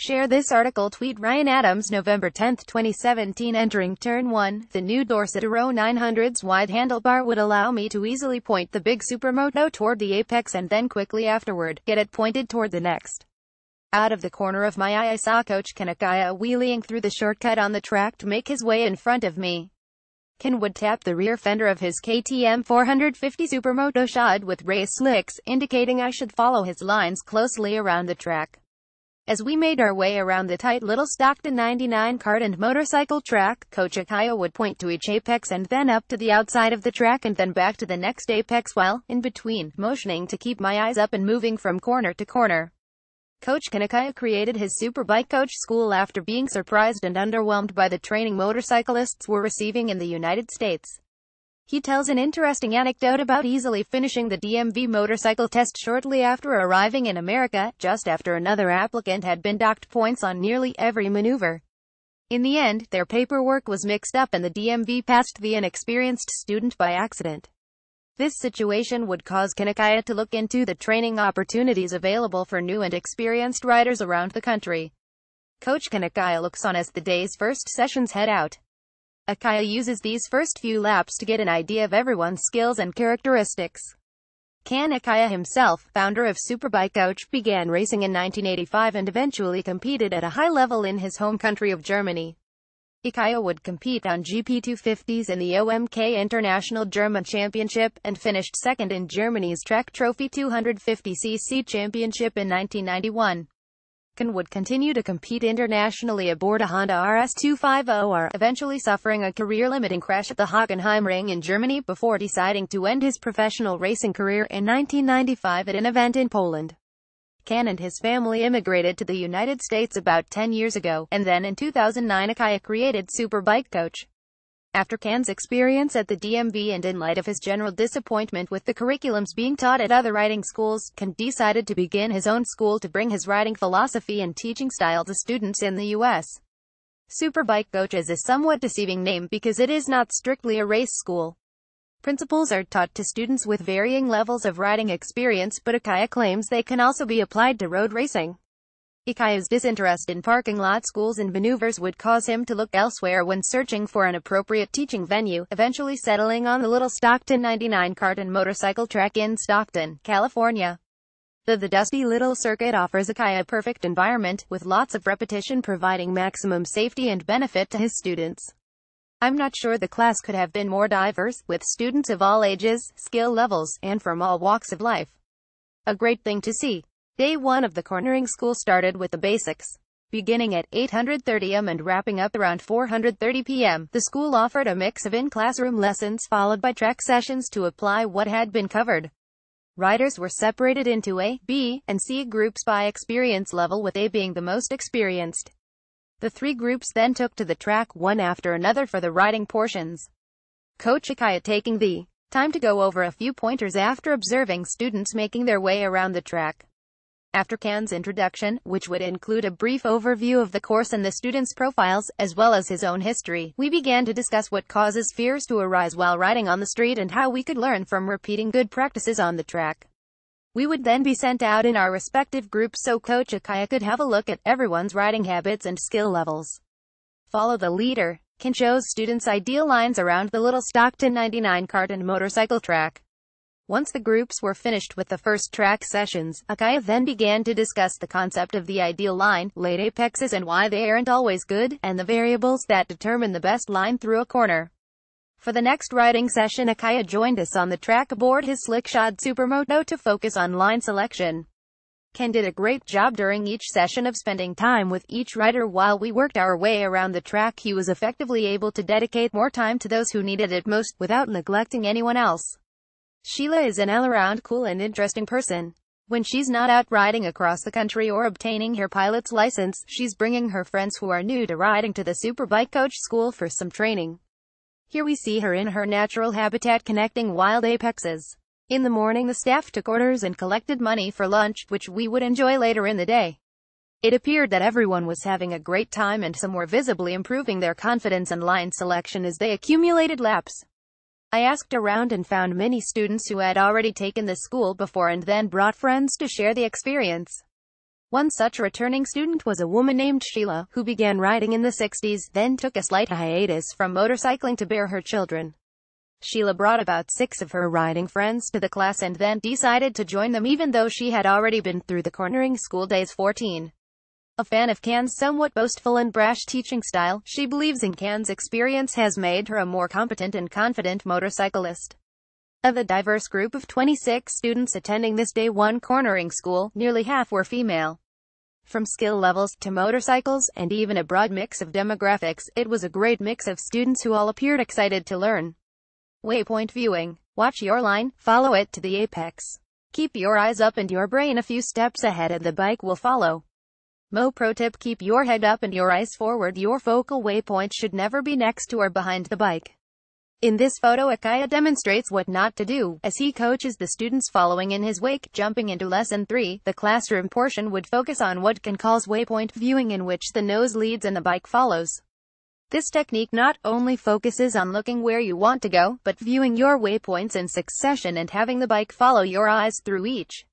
Share this article. Tweet Ryan Adams November 10, 2017. Entering Turn 1, the new Dorset Aero 900's wide handlebar would allow me to easily point the big supermoto toward the apex and then quickly afterward, get it pointed toward the next. Out of the corner of my eye I saw Coach Kanakaya wheeling through the shortcut on the track to make his way in front of me. Ken would tap the rear fender of his KTM 450 Supermoto shod with race slicks, indicating I should follow his lines closely around the track. As we made our way around the tight little Stockton 99 kart and motorcycle track, Coach Akaya would point to each apex and then up to the outside of the track and then back to the next apex while, in between, motioning to keep my eyes up and moving from corner to corner. Coach Kanakaya created his Superbike-coach school after being surprised and underwhelmed by the training motorcyclists were receiving in the United States. He tells an interesting anecdote about easily finishing the DMV motorcycle test shortly after arriving in America, just after another applicant had been docked points on nearly every maneuver. In the end, their paperwork was mixed up and the DMV passed the inexperienced student by accident. This situation would cause Kanakaya to look into the training opportunities available for new and experienced riders around the country. Coach Kanakaya looks on as the day's first sessions head out. Akaya uses these first few laps to get an idea of everyone's skills and characteristics. Kanakaya himself, founder of Superbike-coach, began racing in 1985 and eventually competed at a high level in his home country of Germany. Akaya would compete on GP250s in the OMK International German Championship, and finished second in Germany's Track Trophy 250cc Championship in 1991. Ken would continue to compete internationally aboard a Honda RS250R, eventually suffering a career-limiting crash at the Hockenheimring in Germany before deciding to end his professional racing career in 1995 at an event in Poland. Ken and his family immigrated to the United States about 10 years ago, and then in 2009 Akaya created Superbike-coach. After Ken's experience at the DMV and in light of his general disappointment with the curriculums being taught at other riding schools, Ken decided to begin his own school to bring his riding philosophy and teaching style to students in the U.S. Superbike-coach is a somewhat deceiving name because it is not strictly a race school. Principles are taught to students with varying levels of riding experience, but Akaya claims they can also be applied to road racing. Akaya's disinterest in parking lot schools and maneuvers would cause him to look elsewhere when searching for an appropriate teaching venue, eventually settling on the little Stockton 99 kart and motorcycle track in Stockton, California. The dusty little circuit offers Akaya a perfect environment, with lots of repetition providing maximum safety and benefit to his students. I'm not sure the class could have been more diverse, with students of all ages, skill levels, and from all walks of life. A great thing to see. Day 1 of the cornering school started with the basics. Beginning at 8:30 am and wrapping up around 4:30 p.m., the school offered a mix of in-classroom lessons followed by track sessions to apply what had been covered. Riders were separated into A, B, and C groups by experience level, with A being the most experienced. The 3 groups then took to the track one after another for the riding portions. Coach Akaya taking the time to go over a few pointers after observing students making their way around the track. After Ken's introduction, which would include a brief overview of the course and the students' profiles, as well as his own history, we began to discuss what causes fears to arise while riding on the street and how we could learn from repeating good practices on the track. We would then be sent out in our respective groups so Coach Akaya could have a look at everyone's riding habits and skill levels. Follow the leader. Ken shows students ideal lines around the little Stockton 99 kart and motorcycle track. Once the groups were finished with the first track sessions, Akaya then began to discuss the concept of the ideal line, late apexes and why they aren't always good, and the variables that determine the best line through a corner. For the next riding session, Akaya joined us on the track aboard his slick-shod Supermoto to focus on line selection. Ken did a great job during each session of spending time with each rider while we worked our way around the track. He was effectively able to dedicate more time to those who needed it most, without neglecting anyone else. Sheila is an all-around cool and interesting person. When she's not out riding across the country or obtaining her pilot's license, she's bringing her friends who are new to riding to the Superbike-coach school for some training. Here we see her in her natural habitat connecting wild apexes. In the morning the staff took orders and collected money for lunch, which we would enjoy later in the day. It appeared that everyone was having a great time and some were visibly improving their confidence and line selection as they accumulated laps. I asked around and found many students who had already taken the school before and then brought friends to share the experience. One such returning student was a woman named Sheila, who began riding in the 60s, then took a slight hiatus from motorcycling to bear her children. Sheila brought about 6 of her riding friends to the class and then decided to join them even though she had already been through the cornering school days 14. A fan of Can's somewhat boastful and brash teaching style, she believes in Can's experience has made her a more competent and confident motorcyclist. Of the diverse group of 26 students attending this day 1 cornering school, nearly half were female. From skill levels, to motorcycles, and even a broad mix of demographics, it was a great mix of students who all appeared excited to learn. Waypoint viewing. Watch your line, follow it to the apex. Keep your eyes up and your brain a few steps ahead and the bike will follow. Pro tip: keep your head up and your eyes forward. Your focal waypoint should never be next to or behind the bike. In this photo, Akaya demonstrates what not to do, as he coaches the students following in his wake. Jumping into lesson 3, the classroom portion would focus on what Can calls waypoint viewing, in which the nose leads and the bike follows. This technique not only focuses on looking where you want to go, but viewing your waypoints in succession and having the bike follow your eyes through each.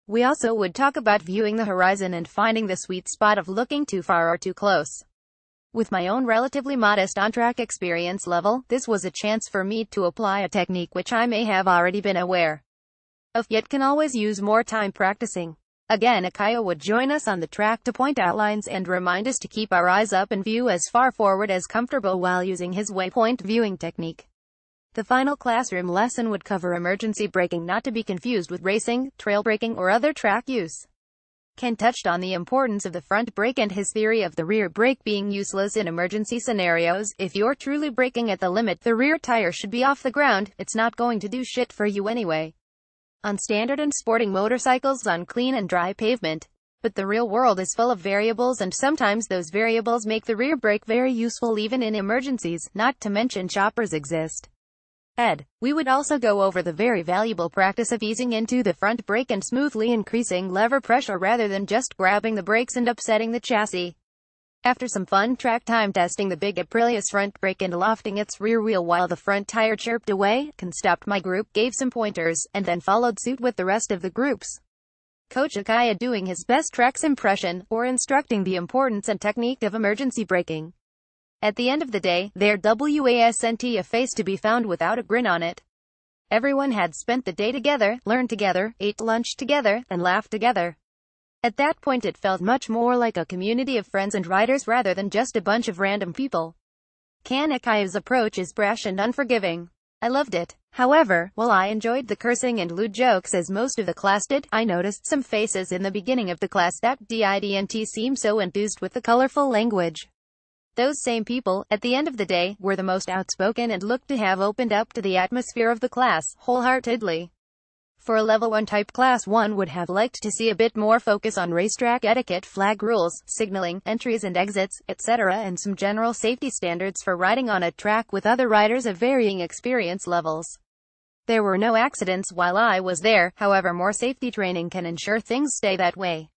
We also would talk about viewing the horizon and finding the sweet spot of looking too far or too close. With my own relatively modest on-track experience level, this was a chance for me to apply a technique which I may have already been aware of, yet can always use more time practicing. Again, Akaya would join us on the track to point out lines and remind us to keep our eyes up and view as far forward as comfortable while using his waypoint viewing technique. The final classroom lesson would cover emergency braking, not to be confused with racing, trail braking, or other track use. Ken touched on the importance of the front brake and his theory of the rear brake being useless in emergency scenarios. If you're truly braking at the limit, the rear tire should be off the ground. It's not going to do shit for you anyway. On standard and sporting motorcycles, on clean and dry pavement. But the real world is full of variables, and sometimes those variables make the rear brake very useful even in emergencies, not to mention choppers exist. We would also go over the very valuable practice of easing into the front brake and smoothly increasing lever pressure rather than just grabbing the brakes and upsetting the chassis. After some fun track time testing the big Aprilia's front brake and lofting its rear wheel while the front tire chirped away, Ken stopped my group, gave some pointers, and then followed suit with the rest of the groups. Coach Akaya doing his best tracks impression, or instructing the importance and technique of emergency braking. At the end of the day, there wasn't a face to be found without a grin on it. Everyone had spent the day together, learned together, ate lunch together, and laughed together. At that point it felt much more like a community of friends and riders rather than just a bunch of random people. Ken Akaya's approach is brash and unforgiving. I loved it. However, while I enjoyed the cursing and lewd jokes as most of the class did, I noticed some faces in the beginning of the class that didn't seem so enthused with the colorful language. Those same people, at the end of the day, were the most outspoken and looked to have opened up to the atmosphere of the class, wholeheartedly. For a level 1 type class, one would have liked to see a bit more focus on racetrack etiquette, flag rules, signaling, entries and exits, etc., and some general safety standards for riding on a track with other riders of varying experience levels. There were no accidents while I was there, however more safety training can ensure things stay that way.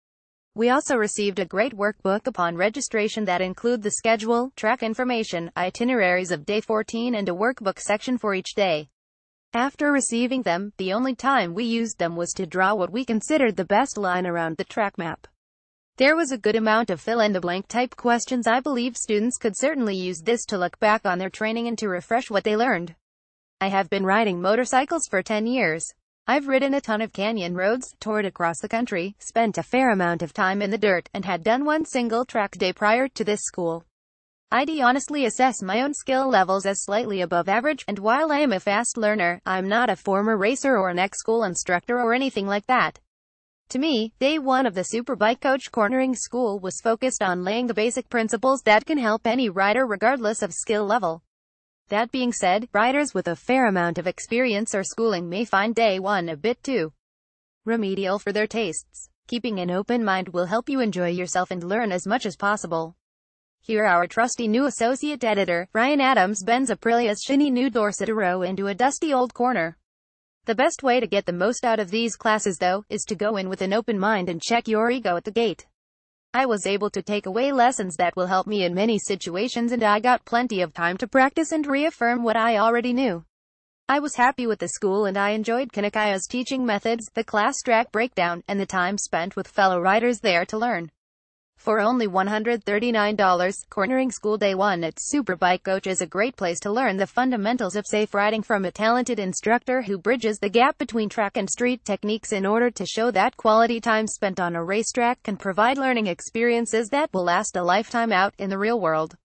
We also received a great workbook upon registration that include the schedule, track information, itineraries of day 14 and a workbook section for each day. After receiving them, the only time we used them was to draw what we considered the best line around the track map. There was a good amount of fill-in-the-blank type questions. I believe students could certainly use this to look back on their training and to refresh what they learned. I have been riding motorcycles for 10 years. I've ridden a ton of canyon roads, toured across the country, spent a fair amount of time in the dirt, and had done one single track day prior to this school. I'd honestly assess my own skill levels as slightly above average, and while I am a fast learner, I'm not a former racer or an ex-school instructor or anything like that. To me, day 1 of the Superbike-coach cornering school was focused on laying the basic principles that can help any rider regardless of skill level. That being said, riders with a fair amount of experience or schooling may find day 1 a bit too remedial for their tastes. Keeping an open mind will help you enjoy yourself and learn as much as possible. Here our trusty new associate editor, Ryan Adams, bends Aprilia's shiny new Dorset Aero into a dusty old corner. The best way to get the most out of these classes, though, is to go in with an open mind and check your ego at the gate. I was able to take away lessons that will help me in many situations, and I got plenty of time to practice and reaffirm what I already knew. I was happy with the school and I enjoyed Kanakaya's teaching methods, the class track breakdown, and the time spent with fellow riders there to learn. For only $139, cornering school day 1 at Superbike-coach is a great place to learn the fundamentals of safe riding from a talented instructor who bridges the gap between track and street techniques in order to show that quality time spent on a racetrack can provide learning experiences that will last a lifetime out in the real world.